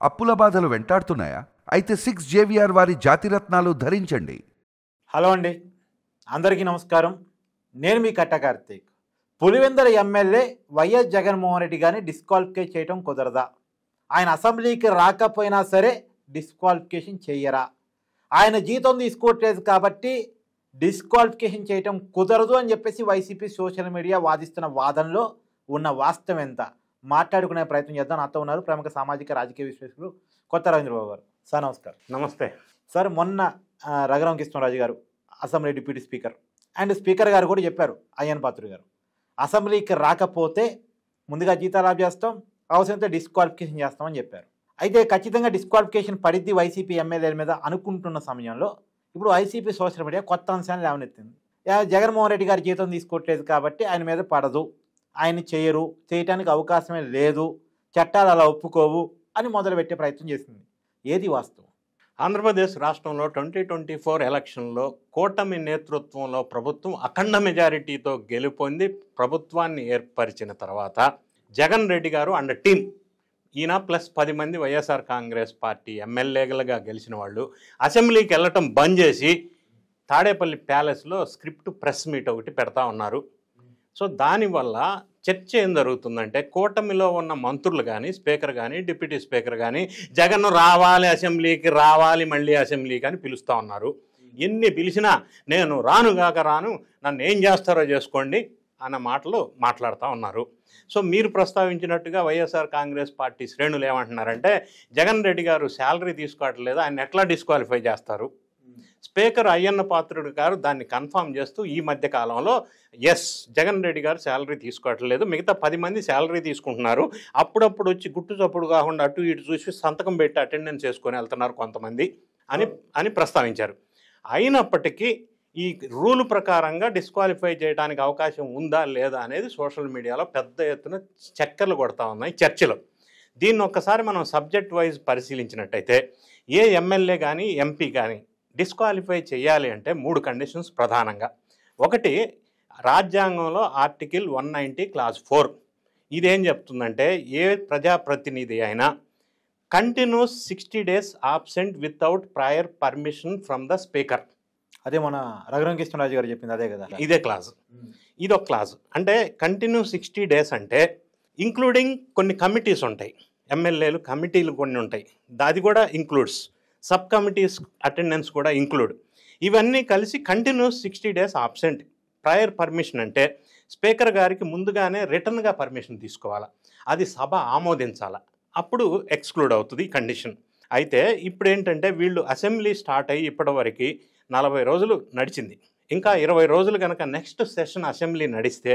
అప్పుల బాధలు వెంటాడుతున్నాయా? అయితే 6 జేవిఆర్ వారి జాతిరత్నాలు ధరించండి. హలో అండి, అందరికీ నమస్కారం. నేను మీ కట్ట కార్తీక్. పులివెందుల ఎమ్మెల్యే వైఎస్ జగన్మోహన్ రెడ్డి గారిని డిస్క్వాలిఫై చేయడం కుదరదా? ఆయన అసెంబ్లీకి రాకపోయినా సరే డిస్క్వాలిఫికేషన్ చెయ్యరా? ఆయన జీతం తీసుకోవట్లేదు కాబట్టి డిస్క్వాలిఫికేషన్ చేయటం కుదరదు అని చెప్పేసి వైసీపీ సోషల్ మీడియా వాదిస్తున్న వాదనలో ఉన్న వాస్తవం ఎంత మాట్లాడుకునే ప్రయత్నం చేద్దాం. నాతో ఉన్నారు ప్రముఖ సామాజిక రాజకీయ విశ్లేషకులు కొత్త రవీంద్రబాబు గారు. సార్ నమస్కారం. నమస్తే సార్, మొన్న రఘురామ కృష్ణరాజు గారు assembly deputy speaker and speaker గారు కూడా చెప్పారు, అయ్యన్ పాత్రుడు గారు, అసెంబ్లీకి రాకపోతే ముందుగా జీతాలు ఆఫ్ చేస్తాం, అవసరమైతే డిస్క్వాలిఫికేషన్ చేస్తామని చెప్పారు. అయితే ఖచ్చితంగా డిస్క్వాలిఫికేషన్ పడిద్ది వైసీపీ ఎమ్మెల్యేల మీద అనుకుంటున్న సమయంలో ఇప్పుడు వైసీపీ సోషల్ మీడియా కొత్త అంశాన్ని లేవనెత్తింది. జగన్మోహన్ రెడ్డి గారి జీతం తీసుకోవట్లేదు కాబట్టి ఆయన మీద పడదు, ఆయన చేయరు, చేయటానికి అవకాశమే లేదు, చట్టాలు అలా ఒప్పుకోవు అని మొదలుపెట్టే ప్రయత్నం చేసింది. ఏది వాస్తవం? ఆంధ్రప్రదేశ్ రాష్ట్రంలో 2024 ఎలక్షన్లో కూటమి నేతృత్వంలో ప్రభుత్వం అఖండ మెజారిటీతో గెలుపొంది ప్రభుత్వాన్ని ఏర్పరిచిన తర్వాత జగన్ రెడ్డి గారు అండ్ టీం, ఈయన ప్లస్ 10 మంది వైఎస్ఆర్ కాంగ్రెస్ పార్టీ ఎమ్మెల్యేలుగా గెలిచిన వాళ్ళు అసెంబ్లీకి వెళ్ళటం బంద్ చేసి తాడేపల్లి ప్యాలెస్లో స్క్రిప్ట్ ప్రెస్ మీట్ ఒకటి పెడతా ఉన్నారు. సో దానివల్ల చర్చ ఏం జరుగుతుందంటే, కూటమిలో ఉన్న మంత్రులు కానీ, స్పీకర్ కానీ, డిప్యూటీ స్పీకర్ కానీ జగన్ రావాలి అసెంబ్లీకి, రావాలి మళ్ళీ అసెంబ్లీకి అని పిలుస్తూ ఉన్నారు. ఎన్ని పిలిచినా నేను రానుగాక రాను, నన్ను ఏం చేస్తారో చేసుకోండి అన్న మాటలు మాట్లాడుతూ ఉన్నారు. సో మీరు ప్రస్తావించినట్టుగా వైఎస్ఆర్ కాంగ్రెస్ పార్టీ శ్రేణులు ఏమంటున్నారంటే, జగన్ రెడ్డి గారు శాలరీ తీసుకోవట్లేదు, ఆయన ఎట్లా డిస్క్వాలిఫై చేస్తారు? స్పీకర్ అయ్యన్న పాత్రుడు గారు దాన్ని కన్ఫర్మ్ చేస్తూ ఈ మధ్య కాలంలో ఎస్, జగన్ రెడ్డి గారు శాలరీ తీసుకోవట్లేదు, మిగతా 10 మంది శాలరీ తీసుకుంటున్నారు, అప్పుడప్పుడు వచ్చి గుట్టు చప్పుడు కాకుండా అటు ఇటు చూసి సంతకం పెట్టి అటెండెన్స్ చేసుకొని వెళ్తున్నారు కొంతమంది అని ప్రస్తావించారు. అయినప్పటికీ ఈ రూల్ ప్రకారంగా డిస్క్వాలిఫై చేయడానికి అవకాశం ఉందా లేదా అనేది సోషల్ మీడియాలో పెద్ద ఎత్తున చక్కర్లు కొడతా ఉన్నాయి చర్చలు. దీన్ని ఒక్కసారి మనం సబ్జెక్ట్ వైజ్ పరిశీలించినట్టయితే, ఏ ఎమ్మెల్యే కానీ ఎంపీ కానీ డిస్క్వాలిఫై చేయాలి అంటే 3 కండిషన్స్ ప్రధానంగా. ఒకటి, రాజ్యాంగంలో ఆర్టికల్ 190 క్లాజ్ 4 ఇదేం చెప్తుందంటే, ఏ ప్రజాప్రతినిధి అయినా continuous 60 days absent without prior permission from the speaker. అదే మన రఘురామ కృష్ణరాజు గారు చెప్పింది అదే కదా, ఇదే క్లాజ్. ఇదొక క్లాజ్. అంటే కంటిన్యూ 60 days అంటే ఇంక్లూడింగ్ కొన్ని కమిటీస్ ఉంటాయి, ఎమ్మెల్యేలు కమిటీలు కొన్ని ఉంటాయి, అది కూడా ఇంక్లూడ్స్, సబ్ కమిటీస్ అటెండెన్స్ కూడా ఇంక్లూడ్. ఇవన్నీ కలిసి continuous 60 days absent. Prior permission అంటే స్పీకర్ గారికి ముందుగానే రిటర్న్గా పర్మిషన్ తీసుకోవాలా, అది సభ ఆమోదించాలా, అప్పుడు ఎక్స్క్లూడ్ అవుతుంది కండిషన్. అయితే ఇప్పుడు ఏంటంటే, వీళ్ళు అసెంబ్లీ స్టార్ట్ అయ్యి ఇప్పటివరకు 40 రోజులు నడిచింది, ఇంకా 20 రోజులు కనుక నెక్స్ట్ సెషన్ అసెంబ్లీ నడిస్తే,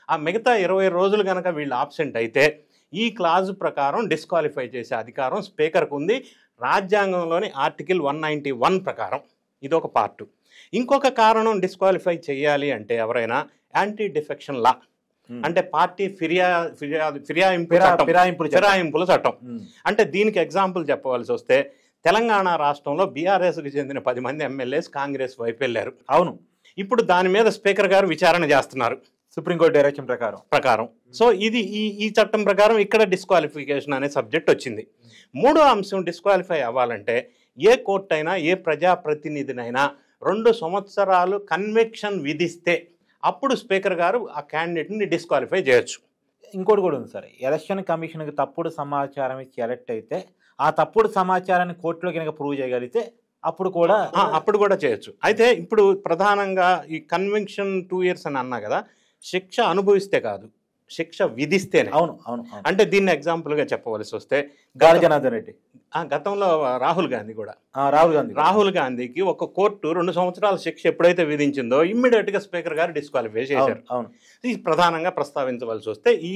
ఆ మిగతా 20 రోజులు కనుక వీళ్ళు ఆబ్సెంట్ అయితే ఈ క్లాజ్ ప్రకారం డిస్క్వాలిఫై చేసే అధికారం స్పీకర్కు ఉంది, రాజ్యాంగంలోని ఆర్టికల్ 191 ప్రకారం. ఇదొక పార్ట్. ఇంకొక కారణం డిస్క్వాలిఫై చేయాలి అంటే ఎవరైనా యాంటీ డిఫెక్షన్ లా, అంటే పార్టీ ఫిరాయింపుల చట్టం. అంటే దీనికి ఎగ్జాంపుల్ చెప్పవలసి వస్తే, తెలంగాణ రాష్ట్రంలో బీఆర్ఎస్కి చెందిన 10 మంది ఎమ్మెల్యేస్ కాంగ్రెస్ వైపు వెళ్ళారు. అవును, ఇప్పుడు దాని మీద స్పీకర్ గారు విచారణ చేస్తున్నారు సుప్రీంకోర్టు డైరెక్షన్ ప్రకారం. సో ఇది ఈ చట్టం ప్రకారం ఇక్కడ డిస్క్వాలిఫికేషన్ అనే సబ్జెక్ట్ వచ్చింది. మూడో అంశం, డిస్క్వాలిఫై అవ్వాలంటే ఏ కోర్టు అయినా ఏ ప్రజాప్రతినిధినైనా 2 సంవత్సరాలు కన్విక్షన్ విధిస్తే అప్పుడు స్పీకర్ గారు ఆ క్యాండిడేట్ని డిస్క్వాలిఫై చేయొచ్చు. ఇంకోటి కూడా ఉంది సార్, ఎలక్షన్ కమిషన్కి తప్పుడు సమాచారం ఇచ్చి ఎలక్ట్ అయితే ఆ తప్పుడు సమాచారాన్ని కోర్టులో కనుక ప్రూవ్ చేయగలిగితే అప్పుడు కూడా చేయొచ్చు. అయితే ఇప్పుడు ప్రధానంగా ఈ కన్విక్షన్ 2 years అని అన్నా కదా, శిక్ష అనుభవిస్తే కాదు, శిక్ష విధిస్తేనే. అవును. అంటే దీన్ని ఎగ్జాంపుల్గా చెప్పవలసి వస్తే, గాలి జనార్దన్ రెడ్డి, గతంలో రాహుల్ గాంధీ కూడా, రాహుల్ గాంధీకి ఒక కోర్టు 2 సంవత్సరాల శిక్ష ఎప్పుడైతే విధించిందో ఇమ్మీడియట్గా స్పీకర్ గారు డిస్క్వాలిఫై చేశారు. ఇది ప్రధానంగా ప్రస్తావించవలసి వస్తే ఈ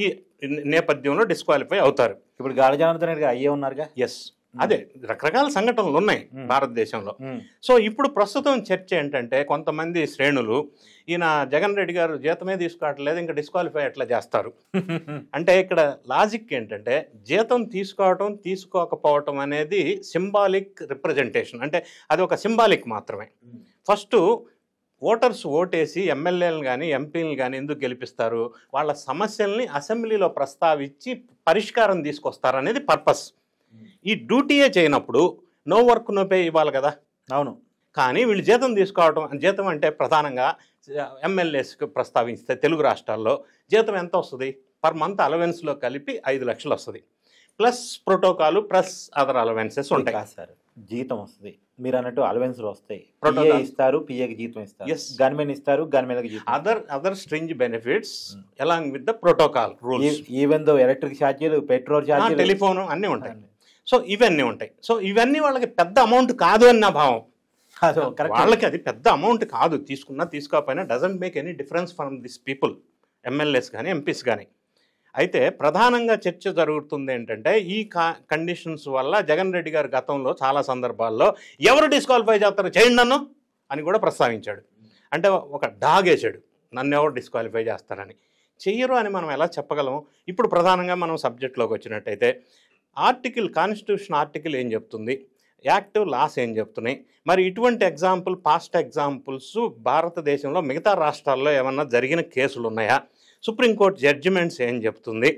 నేపథ్యంలో డిస్క్వాలిఫై అవుతారు. ఇప్పుడు గాలి జనార్దన్ రెడ్డి అయ్యే ఉన్నారుగా. ఎస్, అదే రకరకాల సంఘటనలు ఉన్నాయి భారతదేశంలో. సో ఇప్పుడు ప్రస్తుతం చర్చ ఏంటంటే, కొంతమంది శ్రేణులు ఈయన జగన్ రెడ్డి గారు జీతమే తీసుకోవట్లేదు, ఇంకా డిస్క్వాలిఫై ఎట్లా చేస్తారు అంటే, ఇక్కడ లాజిక్ ఏంటంటే, జీతం తీసుకోవటం తీసుకోకపోవటం అనేది సింబాలిక్ రిప్రజెంటేషన్, అంటే అది ఒక సింబాలిక్ మాత్రమే. ఫస్ట్ ఓటర్స్ ఓటేసి ఎమ్మెల్యేలను కానీ ఎంపీలను కానీ ఎందుకు గెలిపిస్తారు, వాళ్ళ సమస్యల్ని అసెంబ్లీలో ప్రస్తావించి పరిష్కారం తీసుకొస్తారు అనేది పర్పస్. ఈ డ్యూటీయే చేయనప్పుడు నో వర్క్ నో పే ఇవ్వాలి కదా. అవును. కానీ వీళ్ళు జీతం తీసుకోవడం, జీతం అంటే ప్రధానంగా ఎమ్మెల్యేస్కి ప్రస్తావిస్తే తెలుగు రాష్ట్రాల్లో జీతం ఎంత వస్తుంది? పర్ మంత్ అలవెన్స్లో కలిపి 5 లక్షలు వస్తుంది, plus protocol plus other allowances ఉంటాయి. సార్ జీతం వస్తుంది, మీరు అన్నట్టు అలవెన్స్లు వస్తాయి, Protocol. PA ఇస్తారు, పిఏకి జీతం ఇస్తారు, Yes. గన్మెన్ ఇస్తారు, గన్మెన్కి జీతం. Other string benefits along with the protocol rules, even though electric ఛార్జీలు, పెట్రోల్ ఛార్జీలు, టెలిఫోన్ అన్నీ ఉంటాయి. సో ఇవన్నీ ఉంటాయి. సో ఇవన్నీ వాళ్ళకి పెద్ద అమౌంట్ కాదు అని నా భావం. వాళ్ళకి అది పెద్ద అమౌంట్ కాదు, తీసుకున్నా తీసుకోకపోయినా doesn't make any difference from this people, MLAs కానీ ఎంపీస్ కానీ. అయితే ప్రధానంగా చర్చ జరుగుతుంది ఏంటంటే ఈ కండిషన్స్ వల్ల జగన్ రెడ్డి గారు గతంలో చాలా సందర్భాల్లో ఎవరు డిస్క్వాలిఫై చేస్తారో చేయండి నన్ను అని కూడా ప్రస్తావించాడు. అంటే ఒక డాగ్ వేసాడు, నన్ను ఎవరు డిస్క్వాలిఫై చేస్తారని. చెయ్యరు అని మనం ఎలా చెప్పగలం? ఇప్పుడు ప్రధానంగా మనం సబ్జెక్ట్లోకి వచ్చినట్టయితే కాన్స్టిట్యూషన్ ఆర్టికల్ ఏం చెప్తుంది, యాక్టివ్ లాస్ ఏం చెప్తున్నాయి, మరి ఇటువంటి పాస్ట్ ఎగ్జాంపుల్స్ భారతదేశంలో మిగతా రాష్ట్రాల్లో ఏమన్నా జరిగిన కేసులు ఉన్నాయా, సుప్రీంకోర్టు జడ్జిమెంట్స్ ఏం చెప్తుంది,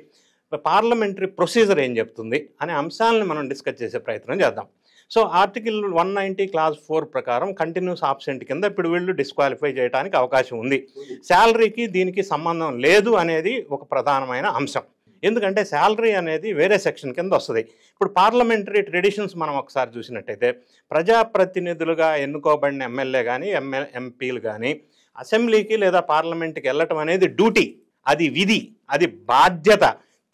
పార్లమెంటరీ ప్రొసీజర్ ఏం చెప్తుంది అనే అంశాలను మనం డిస్కస్ చేసే ప్రయత్నం చేద్దాం. సో ఆర్టికల్ 190 క్లాజ్ 4 ప్రకారం కంటిన్యూస్ ఆబ్సెంట్ కింద ఇప్పుడు వీళ్ళు డిస్క్వాలిఫై చేయడానికి అవకాశం ఉంది. శాలరీకి దీనికి సంబంధం లేదు అనేది ఒక ప్రధానమైన అంశం. ఎందుకంటే శాలరీ అనేది వేరే సెక్షన్ కింద వస్తుంది. ఇప్పుడు పార్లమెంటరీ ట్రెడిషన్స్ మనం ఒకసారి చూసినట్టయితే ప్రజాప్రతినిధులుగా ఎన్నుకోబడిన ఎమ్మెల్యే కానీ ఎంపీలు కానీ అసెంబ్లీకి లేదా పార్లమెంట్కి వెళ్ళటం అనేది డ్యూటీ, అది విధి, అది బాధ్యత.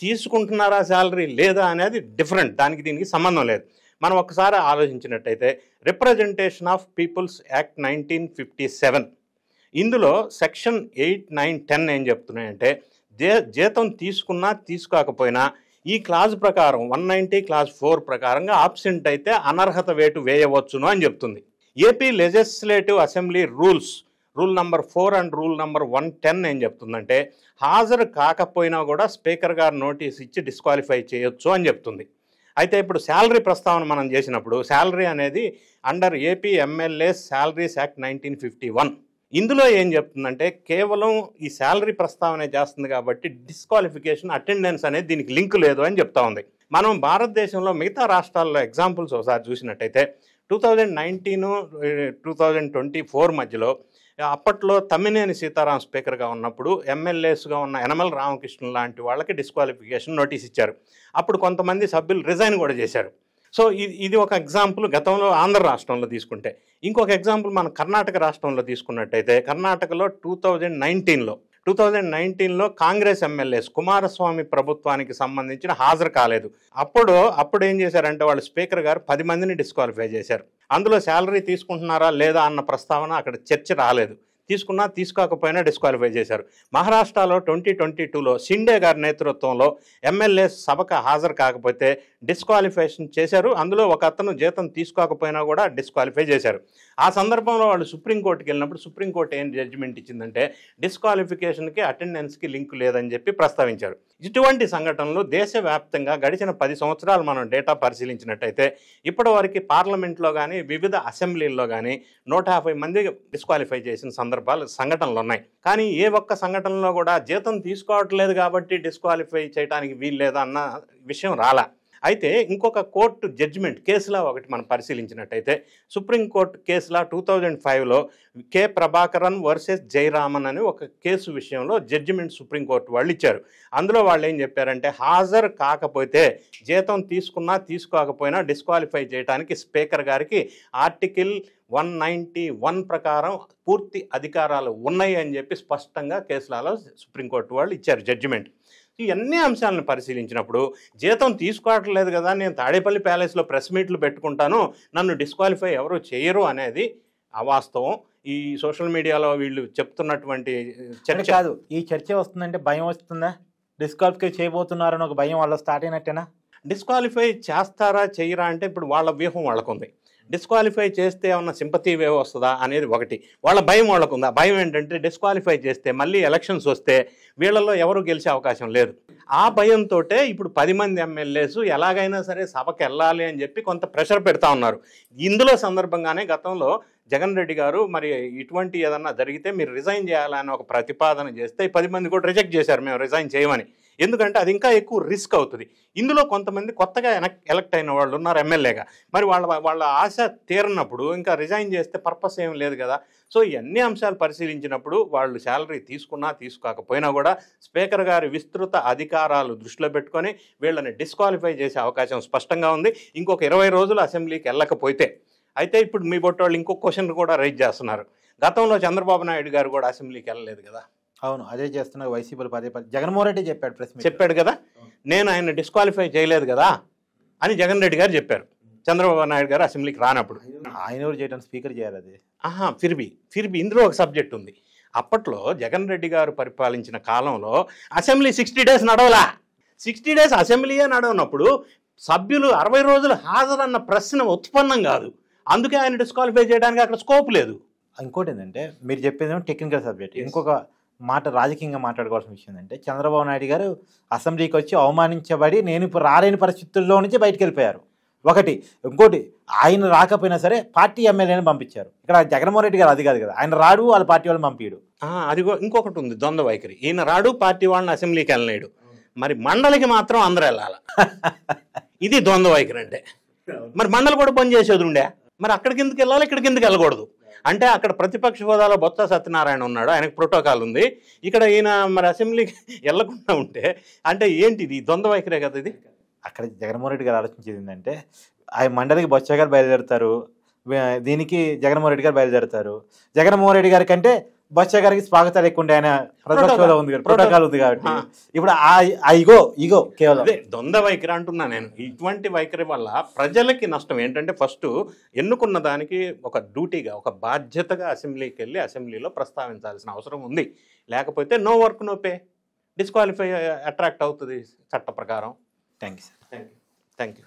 తీసుకుంటున్నారా శాలరీ లేదా అనేది డిఫరెంట్, దానికి దీనికి సంబంధం లేదు. మనం ఒకసారి ఆలోచించినట్టయితే రిప్రజెంటేషన్ ఆఫ్ పీపుల్స్ యాక్ట్ 1957 ఇందులో సెక్షన్ 8, 9, 10 ఏం చెప్తున్నాయంటే జీతం తీసుకున్నా తీసుకోకపోయినా ఈ క్లాజ్ ప్రకారం 190 క్లాజ్ 4 ప్రకారంగా ఆబ్సెంట్ అయితే అనర్హత వేటు వేయవచ్చును అని చెప్తుంది. AP legislative assembly rule number 4 and rule number 110 ఏం చెప్తుందంటే హాజరు కాకపోయినా కూడా స్పీకర్ గారు నోటీస్ ఇచ్చి డిస్క్వాలిఫై చేయొచ్చు అని చెప్తుంది. అయితే ఇప్పుడు శాలరీ ప్రస్తావన మనం చేసినప్పుడు శాలరీ అనేది under AP MLAs salaries act 1951 ఇందులో ఏం చెప్తుందంటే కేవలం ఈ శాలరీ ప్రస్తావన చేస్తుంది కాబట్టి డిస్క్వాలిఫికేషన్ అటెండెన్స్ అనేది దీనికి లింక్ లేదు అని చెప్తా ఉంది. మనం భారతదేశంలో మిగతా రాష్ట్రాల్లో ఎగ్జాంపుల్స్ ఒకసారి చూసినట్టయితే 2019, 2024 మధ్యలో అప్పట్లో తమ్మినేని సీతారాం స్పీకర్గా ఉన్నప్పుడు ఎమ్మెల్యేస్గా ఉన్న యనమల రామకృష్ణ లాంటి వాళ్ళకి డిస్క్వాలిఫికేషన్ నోటీస్ ఇచ్చారు. అప్పుడు కొంతమంది సభ్యులు రిజైన్ కూడా చేశారు. సో ఇది ఒక ఎగ్జాంపుల్ గతంలో ఆంధ్ర రాష్ట్రంలో తీసుకుంటే. ఇంకొక ఎగ్జాంపుల్ మనం కర్ణాటక రాష్ట్రంలో తీసుకున్నట్టయితే కర్ణాటకలో 2019లో కాంగ్రెస్ ఎమ్మెల్యేస్ కుమారస్వామి ప్రభుత్వానికి సంబంధించిన హాజరు కాలేదు. అప్పుడు ఏం చేశారంటే వాళ్ళు స్పీకర్ గారు 10 మందిని డిస్క్వాలిఫై చేశారు. అందులో శాలరీ తీసుకుంటున్నారా లేదా అన్న ప్రస్తావన అక్కడ చర్చ రాలేదు. తీసుకున్నా తీసుకోకపోయినా డిస్క్వాలిఫై చేశారు. మహారాష్ట్రలో 2022లో షిండే గారి నేతృత్వంలో ఎమ్మెల్యేస్ సభకు హాజరు కాకపోతే డిస్క్వాలిఫికేషన్ చేశారు. అందులో ఒక అతను జీతం తీసుకోకపోయినా కూడా డిస్క్వాలిఫై చేశారు. ఆ సందర్భంలో వాళ్ళు సుప్రీంకోర్టుకి వెళ్ళినప్పుడు సుప్రీంకోర్టు ఏం జడ్జిమెంట్ ఇచ్చిందంటే డిస్క్వాలిఫికేషన్కి అటెండెన్స్కి లింక్ లేదని చెప్పి ప్రస్తావించారు. ఇటువంటి సంఘటనలు దేశవ్యాప్తంగా గడిచిన 10 సంవత్సరాలు మనం డేటా పరిశీలించినట్టయితే ఇప్పటివరకు పార్లమెంట్లో కానీ వివిధ అసెంబ్లీల్లో కానీ 150 మంది డిస్క్వాలిఫై చేసిన సంఘటనలు ఉన్నాయి. కానీ ఏ ఒక్క సంఘటనలో కూడా జీతం తీసుకోవట్లేదు కాబట్టి డిస్క్వాలిఫై చేయడానికి వీలు లేదా అన్న విషయం రాలా. అయితే ఇంకొక కోర్టు జడ్జిమెంట్ కేసులా ఒకటి మనం పరిశీలించినట్టయితే సుప్రీంకోర్టు కేసులా 2005లో కె ప్రభాకరన్ వర్సెస్ జయరామన్ అని ఒక కేసు విషయంలో జడ్జిమెంట్ సుప్రీంకోర్టు వాళ్ళు ఇచ్చారు. అందులో వాళ్ళు ఏం చెప్పారంటే హాజరు కాకపోతే జీతం తీసుకున్నా తీసుకోకపోయినా డిస్క్వాలిఫై చేయడానికి స్పీకర్ గారికి ఆర్టికల్ 191 ప్రకారం పూర్తి అధికారాలు ఉన్నాయి అని చెప్పి స్పష్టంగా కేసులలో సుప్రీంకోర్టు వాళ్ళు ఇచ్చారు జడ్జిమెంట్. ఈ అన్ని అంశాలను పరిశీలించినప్పుడు జీతం తీసుకోవట్లేదు కదా, నేను తాడేపల్లి ప్యాలెస్లో ప్రెస్ మీట్లు పెట్టుకుంటాను, నన్ను డిస్క్వాలిఫై ఎవరు చేయరు అనేది అవాస్తవం. ఈ సోషల్ మీడియాలో వీళ్ళు చెప్తున్నటువంటి చర్చ కాదు. ఈ చర్చ వస్తుందంటే భయం వస్తుందా? డిస్క్వాలిఫై చేయబోతున్నారని ఒక భయం వాళ్ళు స్టార్ట్ అయినట్టేనా? డిస్క్వాలిఫై చేస్తారా చేయరా అంటే ఇప్పుడు వాళ్ళ వ్యూహం వాళ్ళకుంది. డిస్క్వాలిఫై చేస్తే ఏమన్నా సింపతి వేవ్ వస్తుందా అనేది ఒకటి, వాళ్ళ భయం వాళ్ళకు ఉంది. ఆ భయం ఏంటంటే డిస్క్వాలిఫై చేస్తే మళ్ళీ ఎలక్షన్స్ వస్తే వీళ్ళలో ఎవరు గెలిచే అవకాశం లేదు. ఆ భయంతో ఇప్పుడు 10 మంది ఎమ్మెల్యేస్ ఎలాగైనా సరే సభకి వెళ్ళాలి అని చెప్పి కొంత ప్రెషర్ పెడతా ఉన్నారు. ఇందులో సందర్భంగానే గతంలో జగన్ రెడ్డి గారు మరి ఇటువంటి ఏదన్నా జరిగితే మీరు రిజైన్ చేయాలని ఒక ప్రతిపాదన చేస్తే 10 మంది కూడా రిజెక్ట్ చేశారు, మేము రిజైన్ చేయమని. ఎందుకంటే అది ఇంకా ఎక్కువ రిస్క్ అవుతుంది. ఇందులో కొంతమంది కొత్తగా ఎలక్ట్ అయిన వాళ్ళు ఉన్నారు ఎమ్మెల్యేగా, మరి వాళ్ళ ఆశ తీరనప్పుడు ఇంకా రిజైన్ చేస్తే పర్పస్ ఏం లేదు కదా. సో ఇవన్నీ అంశాలు పరిశీలించినప్పుడు వాళ్ళు శాలరీ తీసుకున్నా తీసుకోకపోయినా కూడా స్పీకర్ గారి విస్తృత అధికారాలు దృష్టిలో పెట్టుకొని వీళ్ళని డిస్క్వాలిఫై చేసే అవకాశం స్పష్టంగా ఉంది ఇంకొక 20 రోజులు అసెంబ్లీకి వెళ్ళకపోతే. అయితే ఇప్పుడు మీ బొట్టోళ్ళు ఇంకొక క్వశ్చన్ కూడా రైజ్ చేస్తున్నారు. గతంలో చంద్రబాబు నాయుడు గారు కూడా అసెంబ్లీకి వెళ్ళలేదు కదా. అవును, అదే చేస్తున్నారు వైసీపీలు పదే పదే. జగన్మోహన్ రెడ్డి చెప్పాడు, ప్రెస్ మీట్ చెప్పాడు కదా, నేను ఆయన డిస్క్వాలిఫై చేయలేదు కదా అని జగన్ రెడ్డి గారు చెప్పారు చంద్రబాబు నాయుడు గారు అసెంబ్లీకి రానప్పుడు. ఆయన ఎవరు చేయడానికి స్పీకర్ చేయాలి అది. ఫిర్బీ ఇందులో ఒక సబ్జెక్ట్ ఉంది. అప్పట్లో జగన్ రెడ్డి గారు పరిపాలించిన కాలంలో అసెంబ్లీ 60 days నడవలా. 60 days అసెంబ్లీయే నడవనప్పుడు సభ్యులు 60 రోజులు హాజరన్న ప్రశ్న ఉత్పన్నం కాదు. అందుకే ఆయన డిస్క్వాలిఫై చేయడానికి అక్కడ స్కోప్ లేదు. ఇంకోటి ఏంటంటే మీరు చెప్పేదేమో టెక్నికల్ సబ్జెక్ట్. ఇంకొక మాట రాజకీయంగా మాట్లాడుకోవాల్సిన విషయం ఏంటంటే చంద్రబాబు నాయుడు గారు అసెంబ్లీకి వచ్చి అవమానించబడి నేను ఇప్పుడు రాలేని పరిస్థితుల్లో నుంచి బయటకు వెళ్ళిపోయారు ఒకటి. ఇంకోటి ఆయన రాకపోయినా సరే పార్టీ ఎమ్మెల్యేని పంపించారు. ఇక్కడ జగన్మోహన్ రెడ్డి గారు అది కాదు కదా, ఆయన రాడు వాళ్ళ పార్టీ వాళ్ళని పంపించడు. అది ఇంకొకటి ఉంది ద్వంద్వ వైఖరి. ఈయన రాడు, పార్టీ వాళ్ళని అసెంబ్లీకి వెళ్ళలేడు, మరి మండలికి మాత్రం అందరూ వెళ్ళాల. ఇది ద్వంద్వ వైఖరి అంటే. మరి మండలి కూడా పని చేసేది ఉండే, మరి అక్కడికి ఎందుకు వెళ్ళాలి, ఇక్కడికి ఎందుకు వెళ్ళకూడదు అంటే అక్కడ ప్రతిపక్ష హోదాలో బొత్స సత్యనారాయణ ఉన్నాడు, ఆయనకు ప్రోటోకాల్ ఉంది. ఇక్కడ ఈయన మరి అసెంబ్లీకి వెళ్లకుండా ఉంటే అంటే ఏంటిది? ద్వంద్వ వైఖరే కదా ఇది. అక్కడ జగన్మోహన్ రెడ్డి గారు ఆలోచించేది ఏంటంటే ఆ మండలికి బొత్స గారు బయలుదేరుతారు, దీనికి జగన్మోహన్ రెడ్డి గారు బయలుదేరుతారు. జగన్మోహన్ రెడ్డి గారి కంటే బొత్స గారికి స్వాగతాలు ఎక్కువ ఉండే, ఆయన ప్రతిపక్షంలో ఉంది, ప్రోటోకాల్ ఉంది కాబట్టి ఇప్పుడు ఆ ఇగో కేవలం ద్వంద్వ వైఖరి అంటున్నా నేను. ఇటువంటి వైఖరి వల్ల ప్రజలకి నష్టం ఏంటంటే ఫస్ట్ ఎన్నుకున్న దానికి ఒక డ్యూటీగా ఒక బాధ్యతగా అసెంబ్లీకి వెళ్ళి అసెంబ్లీలో ప్రస్తావించాల్సిన అవసరం ఉంది. లేకపోతే no work no pay, disqualify attract అవుతుంది చట్ట ప్రకారం. Thank you sir. Thank you.